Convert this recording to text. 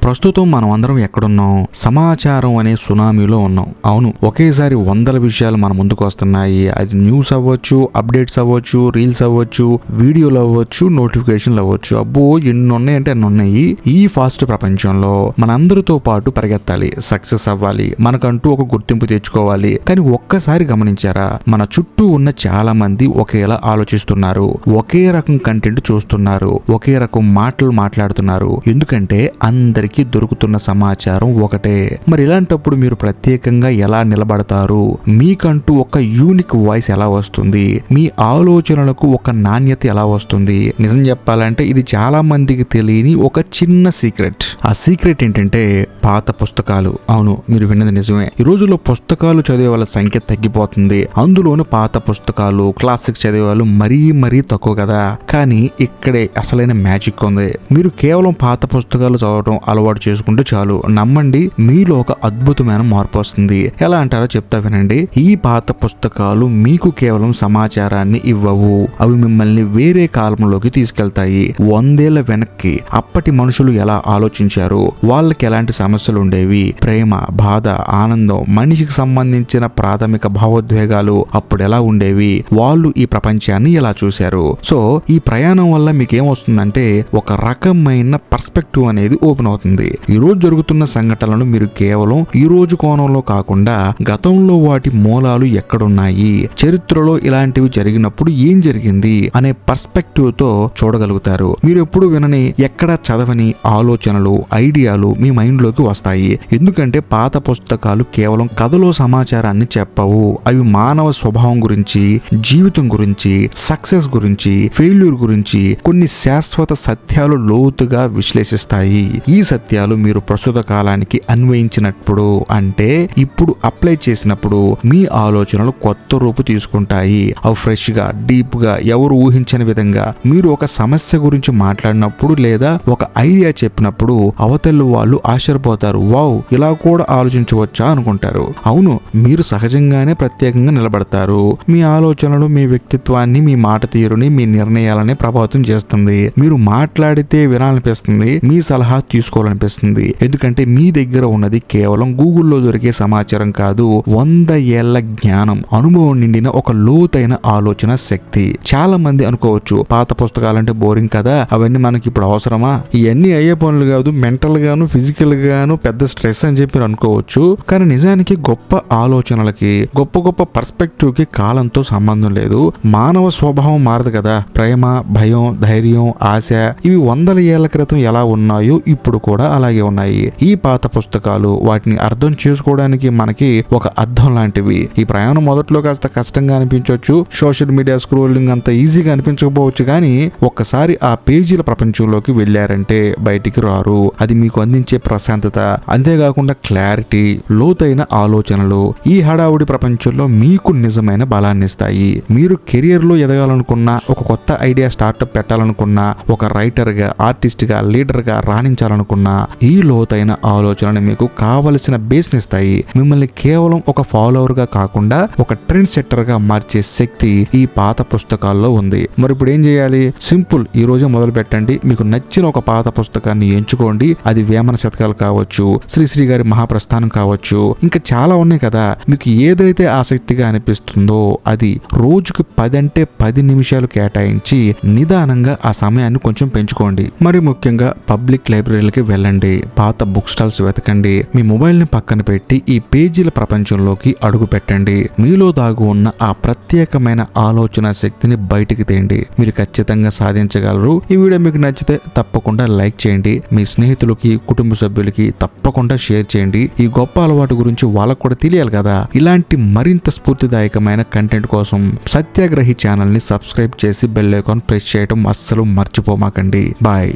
ప్రస్తుతం మనం అందరం ఎక్కడున్నాం? సమాచారం అనే సునామీలో ఉన్నాం. అవును, ఒకేసారి వందల విషయాలు మన ముందుకు వస్తున్నాయి. అది న్యూస్ అవ్వచ్చు, అప్డేట్స్ అవ్వచ్చు, రీల్స్ అవ్వచ్చు, వీడియోలు అవ్వచ్చు, నోటిఫికేషన్లు అవ్వచ్చు. అబ్బో ఎన్ని ఉన్నాయంటే అన్ని ఉన్నాయి. ఈ ఫాస్ట్ ప్రపంచంలో మనందరితో పాటు పరిగెత్తాలి, సక్సెస్ అవ్వాలి, మనకంటూ ఒక గుర్తింపు తెచ్చుకోవాలి. కానీ ఒక్కసారి గమనించారా? మన చుట్టూ ఉన్న చాలా మంది ఒకేలా ఆలోచిస్తున్నారు, ఒకే రకం కంటెంట్ చూస్తున్నారు, ఒకే రకం మాటలు మాట్లాడుతున్నారు. ఎందుకంటే అందరికీ దొరుకుతున్న సమాచారం ఒకటే. మరి ఇలాంటప్పుడు మీరు ప్రత్యేకంగా ఎలా నిలబడతారు? మీకంటూ ఒక యూనిక్ వాయిస్ ఎలా వస్తుంది? మీ ఆలోచనలకు ఒక నాణ్యత ఎలా వస్తుంది? నిజం చెప్పాలంటే ఇది చాలా మందికి తెలియని ఒక చిన్న సీక్రెట్. ఆ సీక్రెట్ ఏంటంటే పాత పుస్తకాలు. అవును, మీరు విన్నది నిజమే. ఈ రోజుల్లో పుస్తకాలు చదివే వాళ్ళ సంఖ్య తగ్గిపోతుంది. అందులోనూ పాత పుస్తకాలు, క్లాసిక్స్ చదివే వాళ్ళు మరీ తక్కువ కదా. కానీ ఇక్కడే అసలైన మ్యాజిక్ ఉంది. మీరు కేవలం పాత పుస్తకాలు చదవడం అలవాటు చేసుకుంటే చాలు, నమ్మండి, మీలో ఒక అద్భుతమైన మార్పు వస్తుంది. ఎలా అంటారో చెప్తా వినండి. ఈ పాత పుస్తకాలు మీకు కేవలం సమాచారాన్ని ఇవ్వవు, అవి మిమ్మల్ని వేరే కాలంలోకి తీసుకెళ్తాయి. 100 ఏళ్ల వెనక్కి అప్పటి మనుషులు ఎలా ఆలోచించారు, వాళ్ళకి ఎలాంటి సమస్యలు ఉండేవి, ప్రేమ, బాధ, ఆనందం, మనిషికి సంబంధించిన ప్రాథమిక భావోద్వేగాలు అప్పుడు ఎలా ఉండేవి, వాళ్ళు ఈ ప్రపంచాన్ని ఎలా చూశారు. సో ఈ ప్రయాణం వల్ల మీకేమొస్తుందంటే ఒక రకమైన పర్స్పెక్టివ్ అనేది ఓపెన్ అవుతుంది. ఈ రోజు జరుగుతున్న సంఘటనలను మీరు కేవలం ఈ రోజు కోణంలో కాకుండా గతంలో వాటి మూలాలు ఎక్కడున్నాయి, చరిత్రలో ఇలాంటివి జరిగినప్పుడు ఏం జరిగింది అనే పర్స్పెక్టివ్ తో చూడగలుగుతారు. మీరు ఎప్పుడు వినని, ఎక్కడ చదవని ఆలోచనలు, ఐడియాలు మీ మైండ్ లోకి వస్తాయి. ఎందుకంటే పాత పుస్తకాలు కేవలం కథలో సమాచారాన్ని చెప్పవు. అవి మానవ స్వభావం గురించి, జీవితం గురించి, సక్సెస్ గురించి, ఫెయిల్యూర్ గురించి కొన్ని శాశ్వత సత్యాలు లోతుగా విశ్లేషిస్తాయి. ఈ సత్యాలు మీరు ప్రస్తుత కాలానికి అన్వయించినప్పుడు, అంటే ఇప్పుడు అప్లై చేసినప్పుడు మీ ఆలోచనలు కొత్త రూపు తీసుకుంటాయి. అవి ఫ్రెష్ గా, డీప్ గా, ఎవరు ఊహించని విధంగా. మీరు ఒక సమస్య గురించి మాట్లాడినప్పుడు లేదా ఒక ఐడియా చెప్పినప్పుడు అవతల వాళ్ళు ఆశ్చర్యపోతారు. వావ్, ఇలా కూడా ఆలోచించవచ్చా అనుకుంటారు. అవును, మీరు సహజంగానే ప్రత్యేకంగా నిలబడతారు. మీ ఆలోచనలు మీ వ్యక్తిత్వాన్ని, మీ మాట తీరుని, మీ నిర్ణయాలని ప్రభావితం చేస్తుంది. మీరు మాట్లాడితే వినాలనిపిస్తుంది, మీ సలహా తీసుకోవాలనిపిస్తుంది. ఎందుకంటే మీ దగ్గర ఉన్నది కేవలం గూగుల్లో దొరికే సమాచారం కాదు, 100 ఏళ్ల జ్ఞానం, అనుభవం నిండిన ఒక లోతైన ఆలోచన శక్తి. చాలా మంది అనుకోవచ్చు, పాత పుస్తకాలంటే బోరింగ్ కదా, అవన్నీ మనకి ఇప్పుడు అవసరమా, ఇవన్నీ అయ్యే పనులు కాదు, మెంటల్ గాను ఫిజికల్ గాను పెద్ద స్ట్రెస్ అని చెప్పి అనుకోవచ్చు. కానీ నిజానికి గొప్ప ఆలోచనలకి, గొప్ప పర్స్పెక్టివ్ కి కాలంతో సంబంధం లేదు. మానవ స్వభావం మారదు కదా. ప్రేమ, భయం, ధైర్యం, ఆశ ఇవి 100 ఏళ్ల క్రితం ఎలా ఉన్నాయో ఇప్పుడు కూడా అలాగే ఉన్నాయి. ఈ పాత పుస్తకాలు వాటిని అర్థం చేసుకోవడానికి మనకి ఒక అర్థం లాంటివి. ఈ ప్రయాణం మొదట్లో కాస్త కష్టంగా అనిపించవచ్చు, సోషల్ మీడియా స్క్రోలింగ్ అంత ఈజీగా అనిపించకపోవచ్చు. కానీ ఒక్కసారి ఆ పేజీల ప్రపంచంలోకి వెళ్ళారంటే బయటికి రారు. అది మీకు అందించే ప్రశాంతత, అంతేకాకుండా క్లారిటీ, లోతైన ఆలోచనలు ఈ హడావుడి ప్రపంచంలో మీకు నిజమైన బలాన్ని ఇస్తాయి. మీరు కెరియర్ లో ఎదగాలనుకున్నా, ఒక కొత్త ఐడియా స్టార్ట్అప్ పెట్టాలనుకున్నా, ఒక రైటర్ గా, ఆర్టిస్ట్ గా, లీడర్ గా రాణించాలనుకున్నా ఈ లోతైన ఆలోచనలు మీకు కావలసిన బేస్ నిస్తాయి. మిమ్మల్ని కేవలం ఒక ఫాలోవర్ గా కాకుండా ఒక ట్రెండ్ సెట్టర్ గా మార్చే శక్తి ఈ పాత పుస్తకాల్లో ఉంది. మరి ఇప్పుడు ఏం చేయాలి? సింపుల్, ఈ రోజే మొదలు పెట్టండి. మీకు నచ్చిన ఒక పాత పుస్తకాన్ని ఎంచుకోండి. అది వేమన శతకాలు కావచ్చు, శ్రీశ్రీ గారి మహాప్రస్థానం కావచ్చు, ఇంకా చాలా ఉన్నాయి కదా. మీకు ఏదైతే ఆసక్తిగా అనిపిస్తుందో అది రోజుకు 10 అంటే 10 నిమిషాలు కేటాయించి నిదానంగా ఆ సమయాన్ని కొంచెం పెంచుకోండి. మరి ముఖ్యంగా పబ్లిక్ లైబ్రరీలకి వెళ్ళండి, పాత బుక్ స్టాల్స్ వెతకండి, మీ మొబైల్ ని పక్కన పెట్టి ఈ పేజీల ప్రపంచంలోకి అడుగు పెట్టండి. మీలో దాగు ఉన్న ఆ ప్రత్యేకమైన ఆలోచన శక్తిని బయటికి తేండి. మీరు ఖచ్చితంగా సాధించగలరు. ఈ వీడియో మీకు నచ్చితే తప్పకుండా లైక్ చేయండి. మీ స్నేహితులకి, కుటుంబ సభ్యులకి తప్పకుండా షేర్ చేయండి. ఈ గొప్ప అలవాటు గురించి వాళ్ళకు కూడా తెలియాలి కదా. ఇలాంటి మరింత స్ఫూర్తిదాయకమైన కంటెంట్ కోసం సత్యాగ్రహి ఛానల్ ని సబ్స్క్రైబ్ చేసి బెల్ ఐకాన్ ప్రెస్ చేయడం అస్సలు మర్చిపోమాకండి. బాయ్.